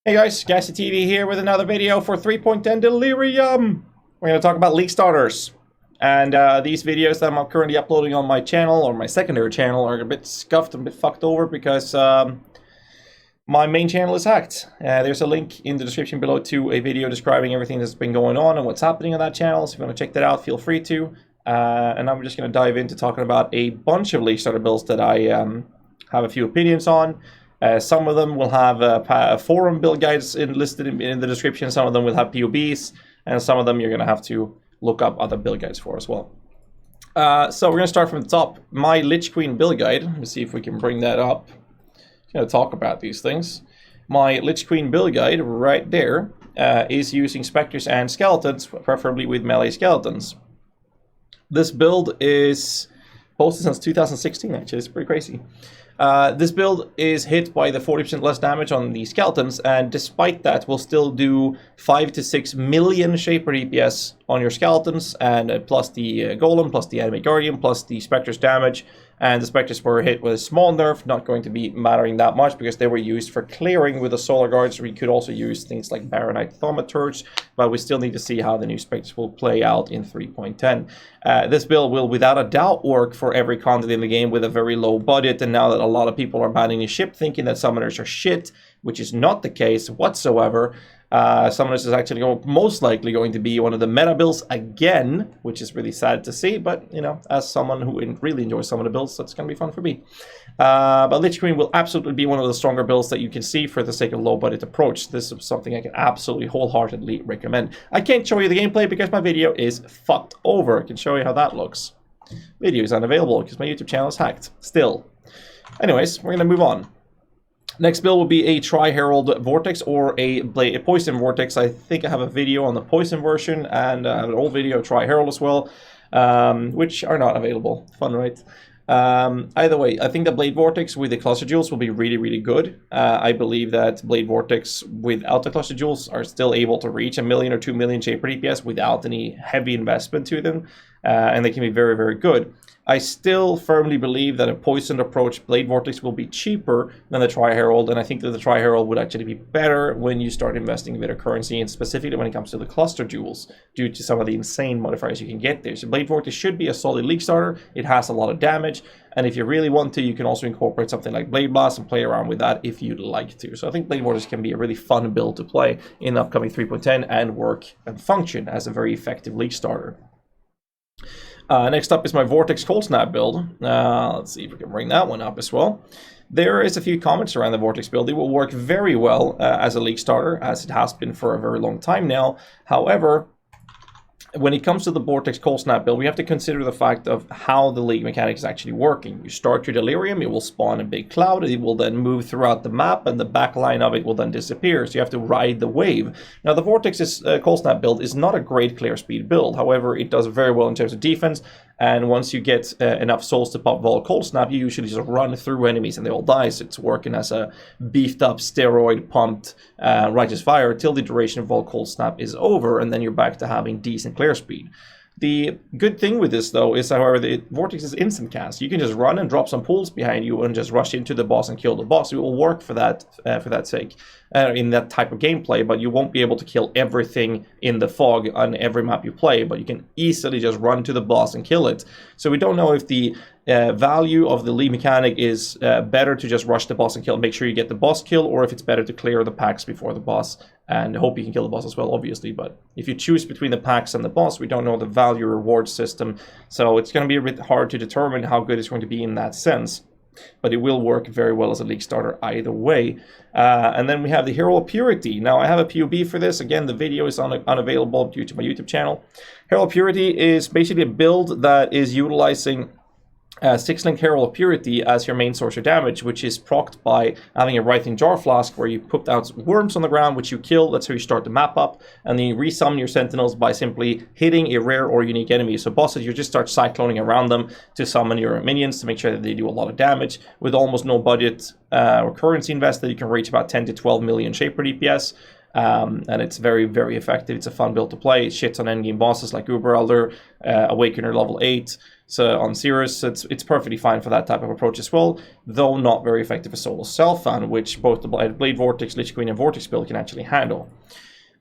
Hey guys, Gassy TV here with another video for 3.10 Delirium. We're going to talk about League starters. And these videos that I'm currently uploading on my channel, or my secondary channel, are a bit scuffed and a bit fucked over because my main channel is hacked. There's a link in the description below to a video describing everything that's been going on and what's happening on that channel. So if you want to check that out, feel free to. And I'm just going to dive into talking about a bunch of League starter builds that I have a few opinions on. Some of them will have forum build guides listed in the description. Some of them will have PoBs, and some of them you're going to have to look up other build guides for as well. So we're going to start from the top. My Lich Queen build guide. Let me see if we can bring that up. I'm going to talk about these things. My Lich Queen build guide right there is using Spectres and Skeletons, preferably with melee Skeletons. This build is posted since 2016, actually. It's pretty crazy. This build is hit by the 40% less damage on the Skeletons, and despite that will still do 5 to 6 million Shaper DPS on your Skeletons, and plus the Golem, plus the Enemy Guardian, plus the Spectre's damage. And the Spectres were hit with a small nerf, not going to be mattering that much because they were used for clearing with the Solar Guards. We could also use things like Baronite Thaumaturge, but we still need to see how the new Spectres will play out in 3.10. This build will without a doubt work for every content in the game with a very low budget, and now that a lot of people are banning the ship thinking that Summoners are shit, which is not the case whatsoever. Summoners is actually most likely going to be one of the meta builds again, which is really sad to see, but you know, as someone who really enjoys some of the builds, that's going to be fun for me. But Lich Queen will absolutely be one of the stronger builds that you can see for the sake of low budget approach. This is something I can absolutely wholeheartedly recommend. I can't show you the gameplay because my video is fucked over. I can show you how that looks. Video is unavailable because my YouTube channel is hacked still. Anyways, we're going to move on. Next build will be a Tri-Herald Vortex or a Poison Vortex. I think I have a video on the Poison version, and I have an old video of Tri-Herald as well, which are not available. Fun, right? Either way, I think the Blade Vortex with the Cluster Jewels will be really, really good. I believe that Blade Vortex without the Cluster Jewels are still able to reach 1 million or 2 million Shaper DPS without any heavy investment to them, and they can be very, very good. I still firmly believe that a poisoned approach Blade Vortex will be cheaper than the Tri-Herald, and I think that the Tri-Herald would actually be better when you start investing a bit of currency, and specifically when it comes to the Cluster Jewels, due to some of the insane modifiers you can get there. So Blade Vortex should be a solid League starter. It has a lot of damage, and if you really want to, you can also incorporate something like Blade Blast and play around with that if you'd like to. So I think Blade Vortex can be a really fun build to play in the upcoming 3.10 and work and function as a very effective League starter. Next up is my Vortex Cold Snap build. Let's see if we can bring that one up as well. There is a few comments around the Vortex build. It will work very well as a League starter, as it has been for a very long time now. However, when it comes to the Vortex Cold Snap build, we have to consider the fact of how the League mechanic is actually working. You start your Delirium, it will spawn a big cloud, it will then move throughout the map, and the back line of it will then disappear, so you have to ride the wave. Now, the Vortex's Cold Snap build is not a great clear speed build, however, it does very well in terms of defense, and once you get enough souls to pop Vol Cold Snap, you usually just run through enemies and they all die, so it's working as a beefed up, steroid pumped Righteous Fire till the duration of Vol Cold Snap is over, and then you're back to having decent clear speed. The good thing with this, though, is, however, the Vortex is instant cast. You can just run and drop some pools behind you and just rush into the boss and kill the boss. It will work for that sake, in that type of gameplay, but you won't be able to kill everything in the fog on every map you play, but you can easily just run to the boss and kill it. So we don't know if the value of the League mechanic is better to just rush the boss and kill, make sure you get the boss kill, or if it's better to clear the packs before the boss and hope you can kill the boss as well, obviously. But if you choose between the packs and the boss, we don't know the value reward system, so it's going to be a bit hard to determine how good it's going to be in that sense. But it will work very well as a League starter either way. And then we have the Hero of Purity. Now, I have a PoB for this. Again, the video is unavailable due to my YouTube channel. Hero of Purity is basically a build that is utilizing 6-link Herald of Purity as your main source of damage, which is procced by having a Writhing Jar Flask where you put out worms on the ground, which you kill. That's how you start the map up, and then you resummon your Sentinels by simply hitting a rare or unique enemy. So bosses, you just start cycloning around them to summon your minions to make sure that they do a lot of damage. With almost no budget or currency invested, you can reach about 10 to 12 million Shaper DPS. and it's very, very effective. It's a fun build to play. It shits on endgame bosses like Uber Elder, Awakener level 8, so on Cirrus, it's perfectly fine for that type of approach as well, though not very effective for solo self-fan, which both the Blade Vortex, Lich Queen, and Vortex build can actually handle.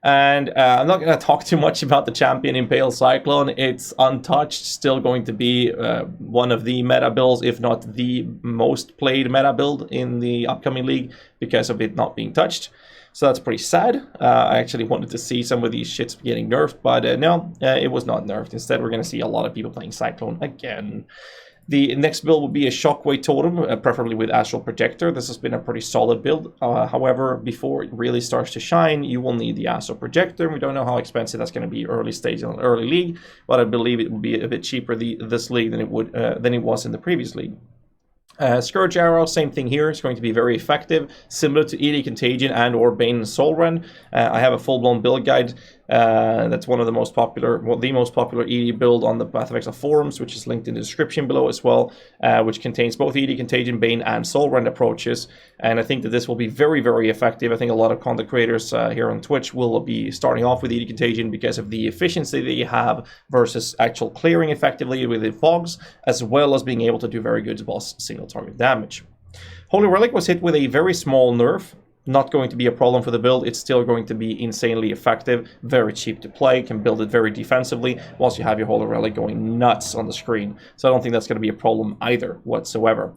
And I'm not going to talk too much about the champion Impale Cyclone. It's untouched, still going to be one of the meta builds, if not the most played meta build in the upcoming league because of it not being touched. So that's pretty sad. I actually wanted to see some of these shits getting nerfed, but no, it was not nerfed. Instead, we're going to see a lot of people playing Cyclone again. The next build will be a Shockwave Totem, preferably with Astral Projector. This has been a pretty solid build. However, before it really starts to shine, you will need the Astral Projector. We don't know how expensive that's going to be early stage in an early league, but I believe it will be a bit cheaper this league than it was in the previous league. Scourge Arrow, same thing here. It's going to be very effective, similar to ED Contagion and or Bane and Soulrend. I have a full-blown build guide. That's one of the most popular, well, the most popular ED build on the Path of Exile forums, which is linked in the description below as well, which contains both ED Contagion, Bane, and Soulrend approaches. And I think that this will be very, very effective. I think a lot of content creators here on Twitch will be starting off with ED Contagion because of the efficiency that you have versus actual clearing effectively with the fogs, as well as being able to do very good boss single target damage. Holy Relic was hit with a very small nerf. Not going to be a problem for the build. It's still going to be insanely effective, very cheap to play, can build it very defensively, whilst you have your Holy Relic going nuts on the screen. So I don't think that's going to be a problem either whatsoever.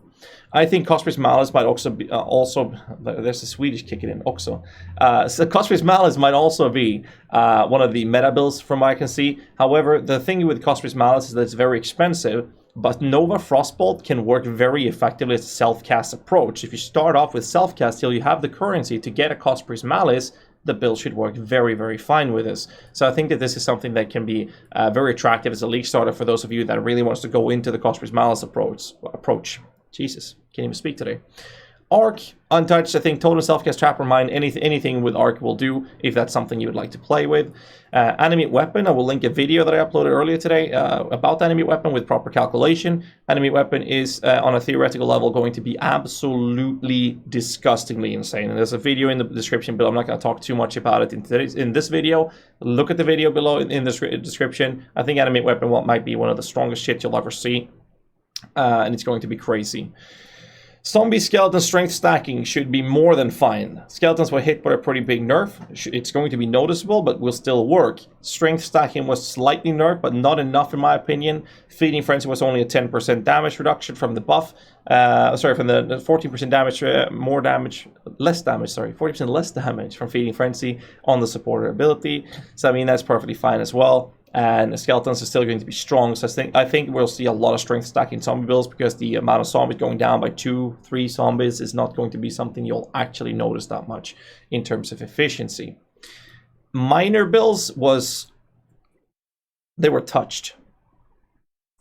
I think Cospris Malice might also be, there's a Swedish kicking in, so Cospris Malice might also be one of the meta builds from what I can see. However, the thing with Cospris Malice is that it's very expensive, but Nova Frostbolt can work very effectively as a self-cast approach. If you start off with self-cast till you have the currency to get a Cospris Malice, the build should work very, very fine with this. So I think that this is something that can be very attractive as a league starter for those of you that really wants to go into the Cospris Malice approach. Jesus, can't even speak today. Arc, untouched. I think Totem, Self-Cast, Trapper Mine, anything with Arc will do if that's something you would like to play with. Animate Weapon, I will link a video that I uploaded earlier today about Animate Weapon with proper calculation. Animate Weapon is, on a theoretical level, going to be absolutely disgustingly insane. And there's a video in the description below. I'm not going to talk too much about it in this video. Look at the video below in the description. I think Animate Weapon might be one of the strongest shit you'll ever see. And it's going to be crazy. Zombie skeleton strength stacking should be more than fine. Skeletons were hit by a pretty big nerf. It's going to be noticeable, but will still work. Strength stacking was slightly nerfed, but not enough in my opinion. Feeding Frenzy was only a 10% damage reduction from the buff. From the 14% damage, less damage, 40% less damage from Feeding Frenzy on the supporter ability. So I mean, that's perfectly fine as well. And the skeletons are still going to be strong, so I think we'll see a lot of strength stacking zombie builds because the amount of zombies going down by 2-3 zombies is not going to be something you'll actually notice that much in terms of efficiency. Miner builds they were touched.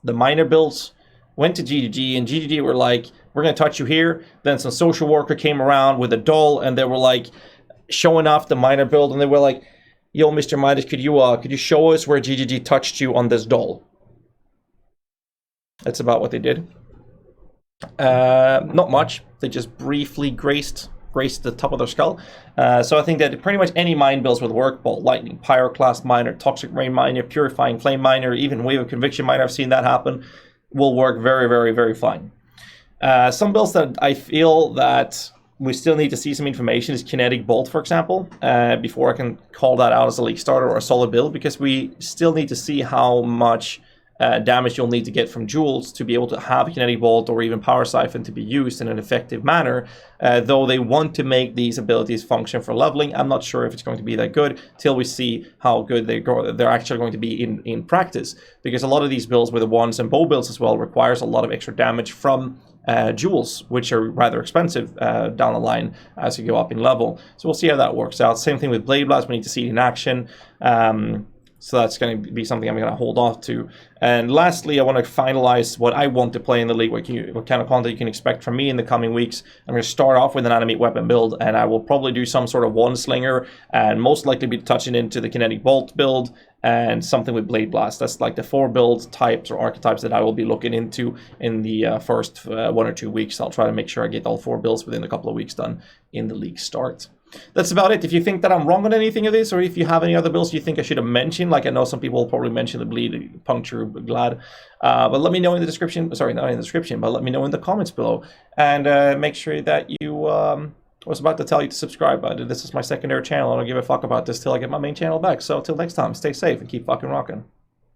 The miner builds went to GGG, and GGG were like, we're going to touch you here. Then some social worker came around with a doll, and they were like showing off the miner build, and they were like, yo, Mr. Midas, could you show us where GGG touched you on this doll? That's about what they did. Not much. They just briefly graced the top of their skull. So I think that pretty much any mine builds would work. Bolt Lightning, Pyroclast Miner, Toxic Rain Miner, Purifying Flame Miner, even Wave of Conviction Miner, I've seen that happen, will work very, very, very fine. Some builds that I feel that we still need to see some information is Kinetic Bolt, for example, before I can call that out as a league starter or a solid build, because we still need to see how much damage you'll need to get from jewels to be able to have Kinetic Bolt or even Power Siphon to be used in an effective manner. Though they want to make these abilities function for leveling, I'm not sure if it's going to be that good till we see how good they're actually going to be in practice, because a lot of these builds with the wands and bow builds as well requires a lot of extra damage from jewels, which are rather expensive down the line as you go up in level. So we'll see how that works out. Same thing with Blade Blast, we need to see it in action. So that's going to be something I'm going to hold off to. And lastly, I want to finalize what I want to play in the league, what kind of content you can expect from me in the coming weeks. I'm going to start off with an Animate Weapon build, and I will probably do some sort of Wand Slinger, and most likely be touching into the Kinetic Bolt build, and something with Blade Blast. That's like the 4 build types or archetypes that I will be looking into in the first 1 or 2 weeks. I'll try to make sure I get all 4 builds within a couple of weeks done in the league start. that's about it. If you think that I'm wrong on anything of this, or if you have any other builds you think I should have mentioned, like I know some people will probably mention the bleed, puncture, glad, but let me know in the description. Sorry, not in the description, but let me know in the comments below, and make sure that you. I was about to tell you to subscribe, but this is my secondary channel. I don't give a fuck about this till I get my main channel back. So till next time, stay safe and keep fucking rocking.